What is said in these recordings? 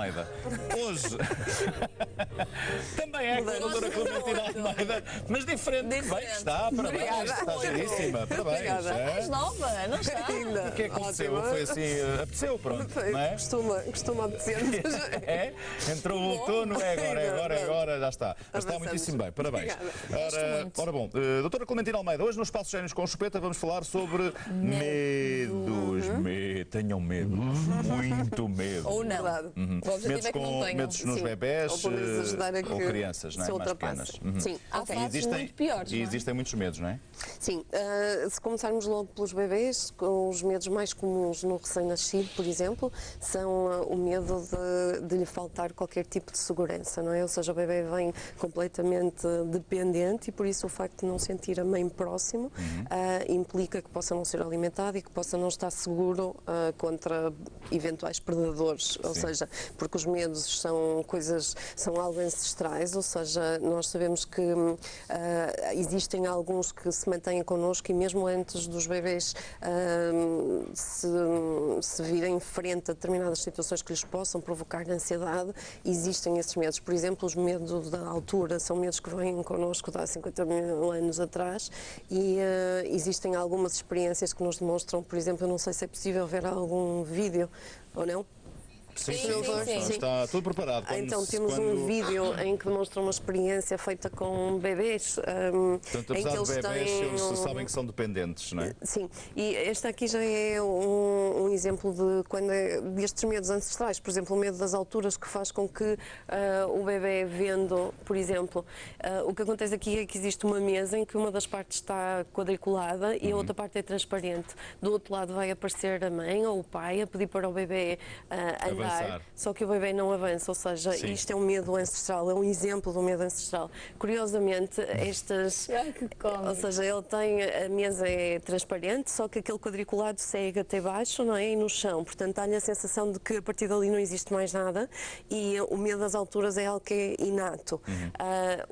Almeida. Hoje também é com a doutora Clementina Almeida, mas diferente. Bem que está, parabéns, está giríssima, parabéns. Mais nova, não está? Ainda. O que é que aconteceu? Foi assim, apeteceu, pronto, não é? Costuma apetecer. É? Entrou o outono, agora, já está. Mas está Avançamos. muitíssimo bem, parabéns. Ora bom, doutora Clementina Almeida, hoje no Espaço Génios com Chupeta vamos falar sobre medos. Tenham medo, muito medo. Ou não. Verdade. O objetivo é que não tenham. Medos nos Sim. bebés Ou pelo menos ajudar a que ou crianças, não é? se Mais ultrapasse. pequenas. Sim, Há ok. fases muito piores, E não é? existem muitos medos, não é? Sim, se começarmos logo pelos bebês, os medos mais comuns no recém-nascido, por exemplo, são o medo de lhe faltar qualquer tipo de segurança, não é? Ou seja, o bebê vem completamente dependente e por isso o facto de não sentir a mãe próximo implica que possa não ser alimentado e que possa não estar seguro contra eventuais predadores, ou seja, porque os medos são algo ancestrais, ou seja, nós sabemos que existem alguns que se mantêm connosco e mesmo antes dos bebês se virem frente a determinadas situações que lhes possam provocar ansiedade, existem esses medos. Por exemplo, os medos da altura são medos que vêm connosco de há 50 mil anos atrás e existem algumas experiências que nos demonstram, por exemplo, eu não sei se é possível ver algum vídeo ou não. Sim. Sim. Está tudo preparado. Então temos um vídeo em que demonstra uma experiência feita com bebês Portanto, em que apesar de eles bebés, têm eles sabem que são dependentes, não é? Sim, e este aqui já é um exemplo de quando destes medos ancestrais, por exemplo, o medo das alturas que faz com que o bebê vendo, por exemplo, o que acontece aqui é que existe uma mesa em que uma das partes está quadriculada e a outra parte é transparente. Do outro lado vai aparecer a mãe ou o pai a pedir para o bebê andar, Avançar. só que o bebê não avança, ou seja, Sim. isto é um medo ancestral, é um exemplo do medo ancestral. Curiosamente, Que cómico. ou seja, ele tem, a mesa é transparente, só que aquele quadriculado segue até baixo, não é? E no chão, portanto dá-lhe a sensação de que a partir dali não existe mais nada e o medo das alturas é algo que é inato.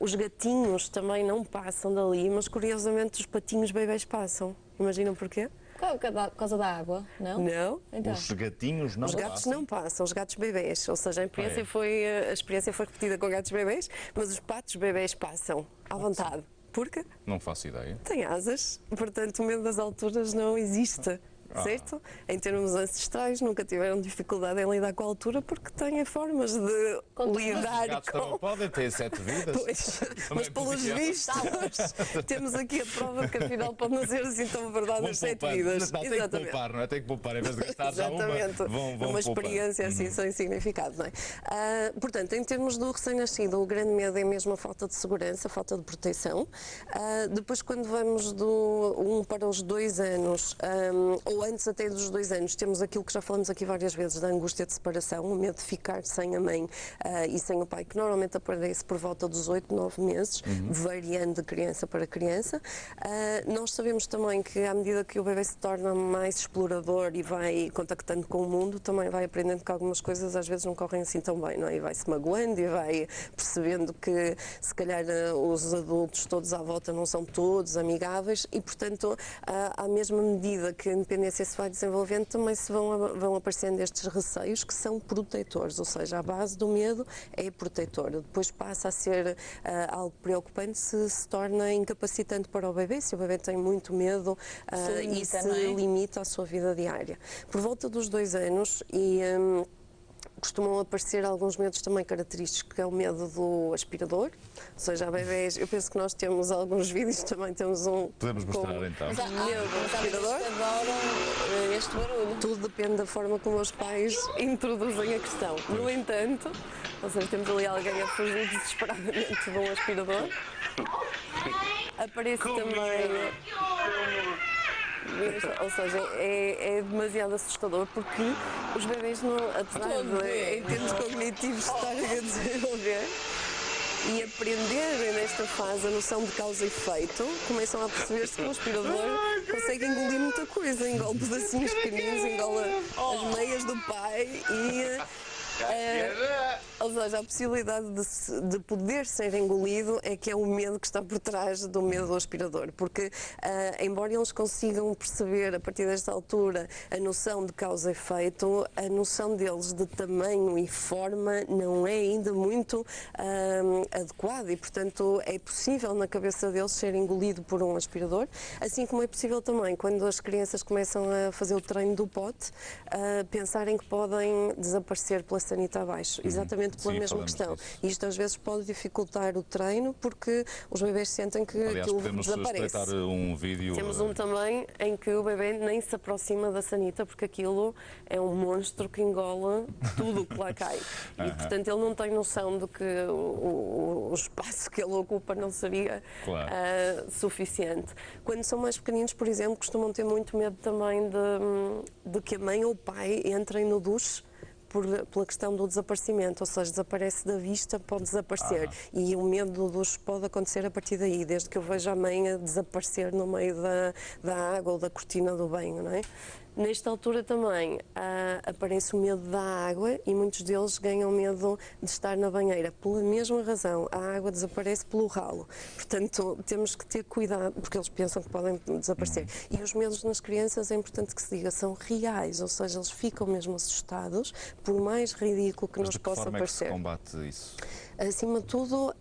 Os gatinhos também não passam dali, mas curiosamente os patinhos bebês passam. Imaginam porquê? Por causa da água, não? Não. Então, Os gatinhos não Os gatos passam. não passam, os gatos bebês, ou seja, a experiência foi repetida com gatos bebês, mas os patos bebês passam à vontade. Porque Não faço ideia. têm asas, portanto o medo das alturas não existe. Certo? Em termos ancestrais, nunca tiveram dificuldade em lidar com a altura porque têm formas de Os lidar gatos com. também podem ter 7 vidas. Pois, Também mas pelos podia. vistos, temos aqui a prova que afinal pode não ser assim tão verdade Vão as 7 poupando. vidas. Não, tem que poupar, não é? Tem que poupar. Em vez de gastar já Exatamente. vão uma experiência poupando. assim sem significado, não é? Portanto, em termos do recém-nascido, o grande medo é mesmo a falta de segurança, a falta de proteção. Depois, quando vamos do 1 para os 2 anos, ou antes até dos 2 anos, temos aquilo que já falamos aqui várias vezes, da angústia de separação, o medo de ficar sem a mãe e sem o pai, que normalmente aparece por volta dos 8, 9 meses, variando de criança para criança. Nós sabemos também que à medida que o bebê se torna mais explorador e vai contactando com o mundo, também vai aprendendo que algumas coisas às vezes não correm assim tão bem, não é? E vai se magoando e vai percebendo que se calhar os adultos todos à volta não são todos amigáveis e, portanto, à mesma medida que a independência se vai desenvolvendo, também se vão aparecendo estes receios que são protetores, ou seja, a base do medo é protetora. Depois passa a ser algo preocupante se torna incapacitante para o bebê, se o bebê tem muito medo e se limita à sua vida diária. Por volta dos 2 anos costumam aparecer alguns medos também característicos, que é o medo do aspirador, ou seja, há bebés, eu penso que nós temos alguns vídeos, também temos um... Podemos mostrar então. mas há medo do aspirador? que adoram este barulho. Tudo depende da forma como os pais introduzem a questão. No entanto, ou seja, temos ali alguém a fugir desesperadamente de um aspirador. Aparece também... Ou seja, é demasiado assustador porque os bebês, apesar de, em termos cognitivos, estarem a desenvolver e aprenderem nesta fase a noção de causa e efeito, começam a perceber-se que o aspirador consegue engolir muita coisa, engole pedacinhos pequeninos, engole as meias do pai e Ou seja, a possibilidade de poder ser engolido é que é o medo que está por trás do medo do aspirador, porque embora eles consigam perceber a partir desta altura a noção de causa e efeito, a noção deles de tamanho e forma não é ainda muito adequada e, portanto, é possível na cabeça deles ser engolido por um aspirador, assim como é possível também, quando as crianças começam a fazer o treino do pote, pensarem que podem desaparecer pela sanita abaixo, exatamente pela Sim, mesma falamos questão. disso. Isto às vezes pode dificultar o treino porque os bebés sentem que Aliás, aquilo podemos desaparece. espreitar um vídeo. Temos um também em que o bebê nem se aproxima da sanita porque aquilo é um monstro que engole tudo o que lá cai. E, portanto, ele não tem noção de que o espaço que ele ocupa não seria Claro. suficiente. Quando são mais pequeninos, por exemplo, costumam ter muito medo também de que a mãe ou o pai entrem no duche pela questão do desaparecimento, ou seja, desaparece da vista, pode desaparecer. E o medo do duche pode acontecer a partir daí, desde que eu veja a mãe a desaparecer no meio da água ou da cortina do banho, não é? Nesta altura também aparece o medo da água e muitos deles ganham medo de estar na banheira. Pela mesma razão, a água desaparece pelo ralo. Portanto, temos que ter cuidado, porque eles pensam que podem desaparecer. E os medos nas crianças, é importante que se diga, são reais, ou seja, eles ficam mesmo assustados, por mais ridículo que Mas nos de que possa forma é que se parecer. combate isso? Acima de tudo,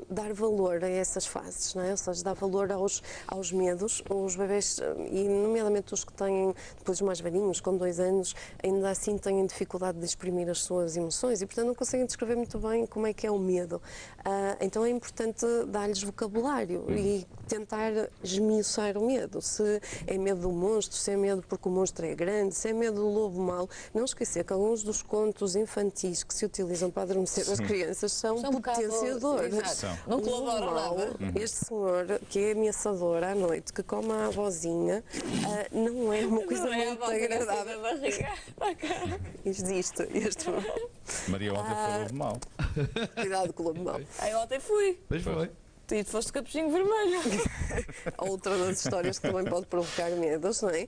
dar valor a essas fases, não é? Ou seja, dar valor aos medos. Os bebés, e nomeadamente os que têm, depois os mais velhinhos, com 2 anos, ainda assim têm dificuldade de exprimir as suas emoções e, portanto, não conseguem descrever muito bem como é o medo. Então é importante dar-lhes vocabulário e tentar esmiuçar o medo. Se é medo do monstro, se é medo porque o monstro é grande, se é medo do lobo mau. Não esquecer que alguns dos contos infantis que se utilizam para adormecer as crianças são um bocado- potenciadores. Exato. Não O lobo colaboram mau, nada. este senhor que é ameaçador à noite, que come a avózinha, não é uma coisa Não é a muito volta da agradável. barriga. Existe este. Maria ontem foi lobo mau. Cuidado com o lobo mau. Aí ontem fui. Mas foi. E foste capuchinho vermelho. Outra das histórias que também pode provocar medos, não é?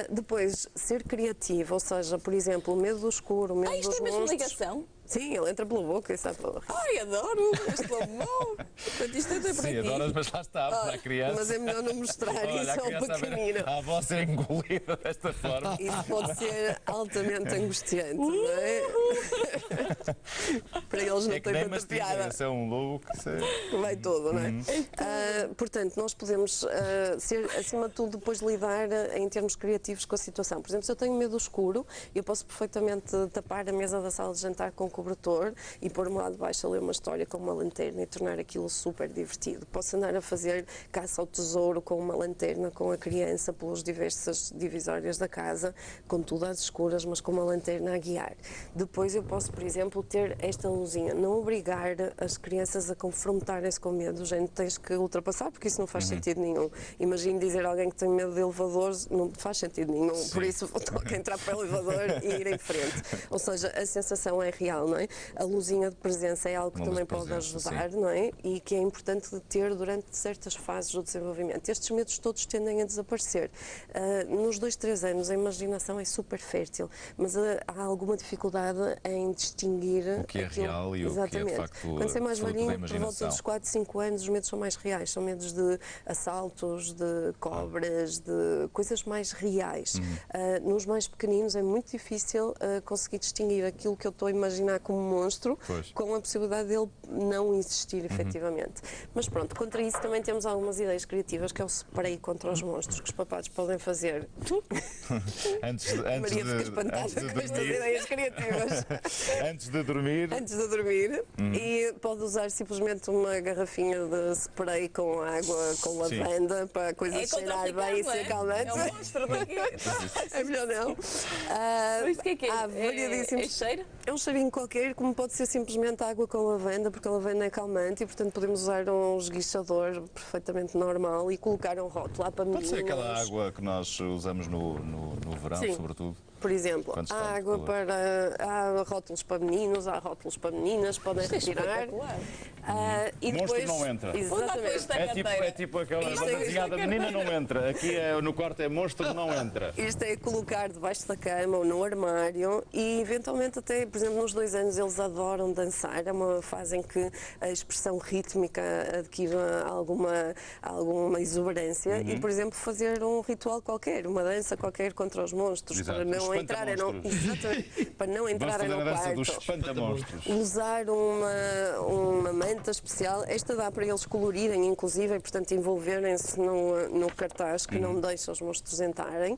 Depois, ser criativo, ou seja, por exemplo, o medo do escuro, o medo Isto dos é a mesma monstros. ligação? Sim, ele entra pela boca e sai pela boca. Ai, adoro este lobo mau. Portanto, isto é até para Sim, ti. adoras, mas lá está, para a criança. Mas é melhor não mostrar Olha, isso a ao criança a ver pequenino. a avó ser engolida desta forma. Isso pode ser altamente angustiante, não é? Para eles não É que tem nem tanta mastiga, piada. esse é um lobo que se... Vai todo, não é? Portanto, nós podemos ser, acima de tudo, depois lidar em termos criativos com a situação. Por exemplo, se eu tenho medo do escuro, eu posso perfeitamente tapar a mesa da sala de jantar com cobertor e pôr-me lá de baixo a ler uma história com uma lanterna e tornar aquilo super divertido. Posso andar a fazer caça ao tesouro com uma lanterna, com a criança, pelas diversas divisórias da casa, com tudo às escuras, mas com uma lanterna a guiar. Depois eu posso, por exemplo, ter esta luzinha. Não obrigar as crianças a confrontarem-se com medo, do género, tens que ultrapassar, porque isso não faz sentido nenhum. Imagine dizer a alguém que tem medo de elevadores, não faz sentido nenhum. Por isso, toca entrar para o elevador e ir em frente. Ou seja, a sensação é real, não é? A luzinha de presença é algo que Uma luz também de pode presença, ajudar, sim. não é? E que é importante de ter durante certas fases do desenvolvimento. Estes medos todos tendem a desaparecer. Nos 2, 3 anos a imaginação é super fértil, mas há alguma dificuldade em distinguir O que é aquilo- real e o que é, de Exatamente. facto, Quando você é mais fruto da velhinho, por volta imaginação. dos 4, 5 anos, os medos são mais reais. São medos de assaltos, de cobras, de coisas mais reais. Nos mais pequeninos é muito difícil conseguir distinguir aquilo que eu estou a imaginar como monstro Pois. com a possibilidade dele não existir efetivamente. Mas pronto, contra isso também temos algumas ideias criativas, que é o spray contra os monstros, que os papás podem fazer. Antes Maria fica de espantada com estas dormir, ideias criativas. antes de dormir, Antes de dormir, e pode usar simplesmente uma garrafinha de spray com água, com Sim. lavanda, para a coisa É contra o cheirar Ricardo, bem e não ser é? calmante. É um monstro daqui. É melhor não. Mas isto o que é? Há É variadíssimos. cheiro? É um cheirinho qualquer, como pode ser simplesmente água com lavanda, porque a lavanda é calmante e, portanto, podemos usar um esguichador perfeitamente normal e colocar um rótulo lá para pode meninos. ser aquela água que nós usamos no verão, Sim. sobretudo. Por exemplo, Quantos há estão de água cor? para. Há rótulos para meninos, há rótulos para meninas, podem Isto é retirar. espetacular. E Monstro depois, não entra. Exatamente. Isto É tipo aquela Isto banda é- desenhada, menina não entra. Aqui no quarto é monstro não entra. Isto é colocar debaixo da cama ou no armário e eventualmente até, por exemplo, nos 2 anos eles adoram dançar, é uma fase em que a expressão rítmica adquire alguma exuberância e, por exemplo, fazer um ritual qualquer, uma dança qualquer contra os monstros, Exato, para não os entrarem espantamonstros. Exatamente, para não Vamos entrarem fazer no a dança dos quarto. espantamonstros. Usar uma manta especial, esta dá para eles colorirem, inclusive, e, portanto, envolverem-se no cartaz que não deixa os monstros entrarem,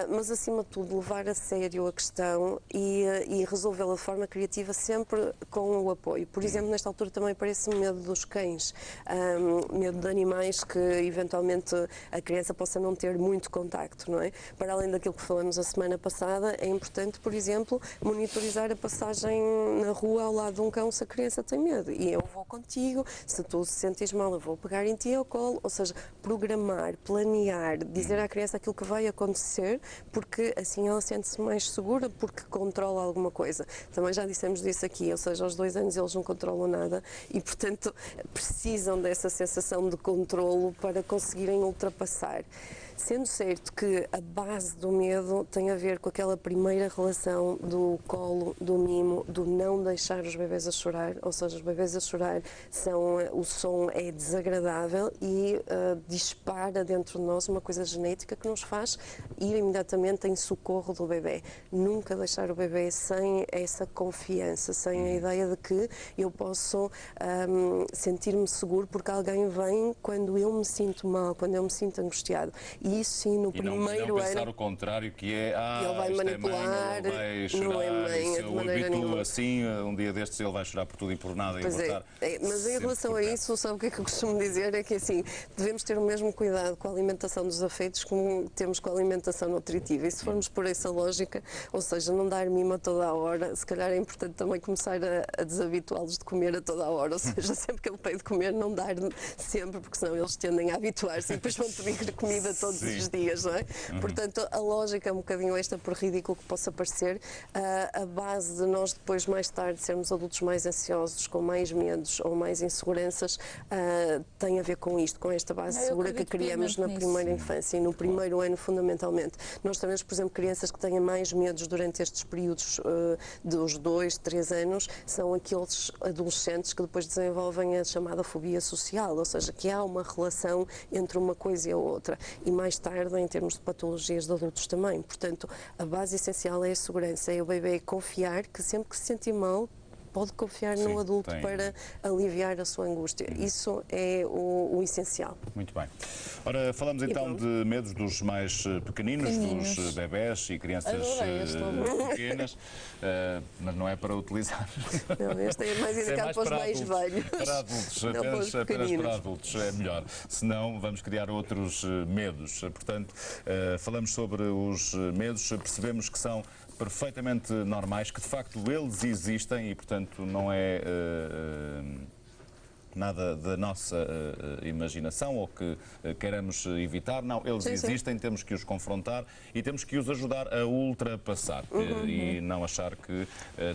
mas acima de tudo levar a sério a questão e resolvê-la de forma criativa, sempre com o apoio. Por exemplo, nesta altura também parece-me medo dos cães, medo de animais que eventualmente a criança possa não ter muito contacto, não é? Para além daquilo que falamos a semana passada, é importante, por exemplo, monitorizar a passagem na rua ao lado de um cão se a criança tem medo. E eu vou contigo, se tu se sentes mal, eu vou pegar em ti ao colo, ou seja, programar, planear, dizer à criança aquilo que vai acontecer, porque assim ela sente-se mais segura, porque controla alguma coisa. Também já dissemos disso aqui, ou seja, aos 2 anos eles não controlam nada e, portanto, precisam dessa sensação de controlo para conseguirem ultrapassar. Sendo certo que a base do medo tem a ver com aquela primeira relação do colo, do mimo, do não deixar os bebés a chorar, ou seja, os bebés a chorar o som é desagradável e dispara dentro de nós uma coisa genética que nos faz ir imediatamente em socorro do bebé. Nunca deixar o bebé sem essa confiança, sem a ideia de que eu posso sentir-me seguro porque alguém vem quando eu me sinto mal, quando eu me sinto angustiado. E isso sim, no E não primeiro pensar ano. o contrário, que é Ele vai isto manipular, é mãe, ele vai chorar, não é mãe, e se de eu maneira habituo nenhuma. assim, um dia destes ele vai chorar por tudo e por nada e Pois vou é, estar mas em sempre relação por a perto. isso, sabe o que é que eu costumo dizer? É que assim, devemos ter o mesmo cuidado com a alimentação dos afetos como temos com a alimentação nutritiva. E se formos por essa lógica, ou seja, não dar mimo a toda a hora, se calhar é importante também começar a desabituá-los de comer a toda a hora. Ou seja, sempre que ele pede comer, não dar sempre, porque senão eles tendem a habituar-se e depois vão pedir comida todos Sim. os dias, não é? Portanto, a lógica é um bocadinho esta, por ridículo que possa parecer. A base de nós depois, mais tarde, sermos adultos mais ansiosos, com mais medos ou mais inseguranças, tem a ver com isto, com esta base Eu segura que acredito criamos na piamente nisso. primeira infância e no primeiro ano, fundamentalmente. Nós sabemos, por exemplo, crianças que têm mais medos durante estes períodos dos 2, 3 anos, são aqueles adolescentes que depois desenvolvem a chamada fobia social, ou seja, que há uma relação entre uma coisa e a outra. E mais tarde, em termos de patologias de adultos também. Portanto, a base essencial é a segurança, é o bebê confiar que sempre que se sentir mal, pode confiar Sim, no adulto tem. para aliviar a sua angústia. Isso é o essencial. Muito bem. Ora, falamos então pronto. de medos dos mais pequeninos, Pequeninos. dos bebés e crianças Adorei este pequenas, mas não é para utilizar. Não, este é mais É indicado para os mais velhos. Para adultos, Não para os apenas pequeninos. para adultos é melhor. Senão vamos criar outros medos. Portanto, falamos sobre os medos, percebemos que são perfeitamente normais, que de facto eles existem e, portanto, não é nada da nossa imaginação ou que queiramos evitar. Não, eles Sim, sim. existem, temos que os confrontar e temos que os ajudar a ultrapassar e não achar que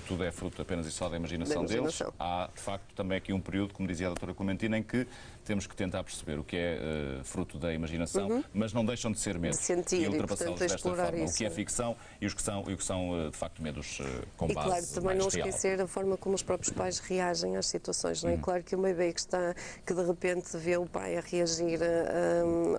tudo é fruto apenas e só da imaginação Da deles. imaginação. Há, de facto, também aqui um período, como dizia a doutora Clementina, em que temos que tentar perceber o que é fruto da imaginação, mas não deixam de ser medos. De sentir e e, ultrapassá-los portanto, desta explorar forma. isso. O que é ficção e o que são de facto, medos com E base claro, também mais não real. esquecer a forma como os próprios pais reagem às situações, não é? Claro que um bebê que de repente vê o pai a reagir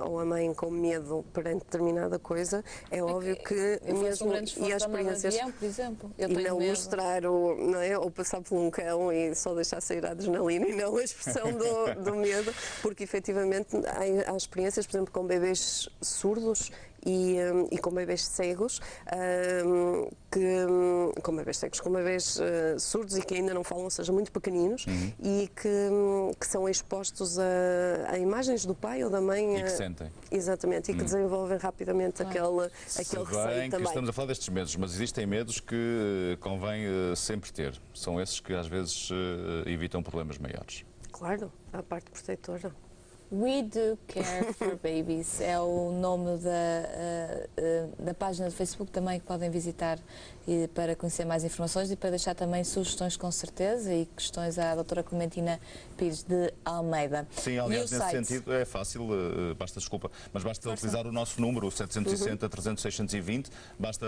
ou a mãe com medo perante determinada coisa, é óbvio que Eu faço um grande e esforço as para andar de experiências avião, por exemplo. Eu e tenho não medo. mostrar não é? Ou passar por um cão e só deixar sair a adrenalina e não a expressão do medo, porque efetivamente há experiências, por exemplo, com bebês surdos e com bebês cegos, com bebês surdos e que ainda não falam, ou seja, muito pequeninos, e que são expostos a imagens do pai ou da mãe. E que sentem. Exatamente, e que desenvolvem rapidamente aquele Se receio bem que também. estamos a falar destes medos, mas existem medos que convém sempre ter. São esses que às vezes evitam problemas maiores. Claro, a parte protetora. We Do Care for Babies é o nome da página do Facebook também que podem visitar para conhecer mais informações e para deixar também sugestões com certeza e questões à doutora Clementina Pires de Almeida. Sim, aliás, E o nesse site? sentido é fácil, basta utilizar o nosso número, o 760-300-620, basta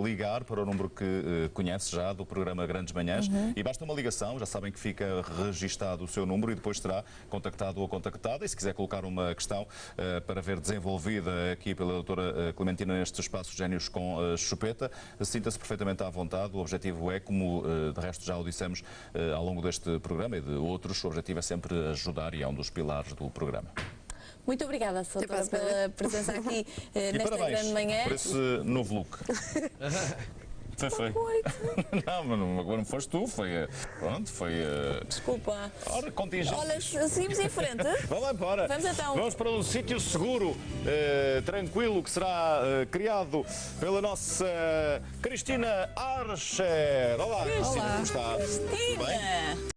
ligar para o número que conhece já do programa Grandes Manhãs e basta uma ligação, já sabem que fica registado o seu número e depois será contactado ou contactada e se quiser colocar uma questão para ver desenvolvida aqui pela doutora Clementina nestes espaços génios com chupeta, sinta-se perfeitamente à vontade. O objetivo é, como de resto já o dissemos ao longo deste programa e de outros, o objetivo é sempre ajudar e é um dos pilares do programa. Muito obrigada, doutora, Até para a pela presença aqui E nesta parabéns grande manhã. por esse novo look. Foi. Não, mas agora não foste tu, pronto, Desculpa. Ora, contingente. Olha, seguimos em frente. Vamos lá embora. Vamos então. Vamos para um sítio seguro, tranquilo, que será criado pela nossa Cristina Archer. Olá, Cristina, como está? Cristina! Tudo bem?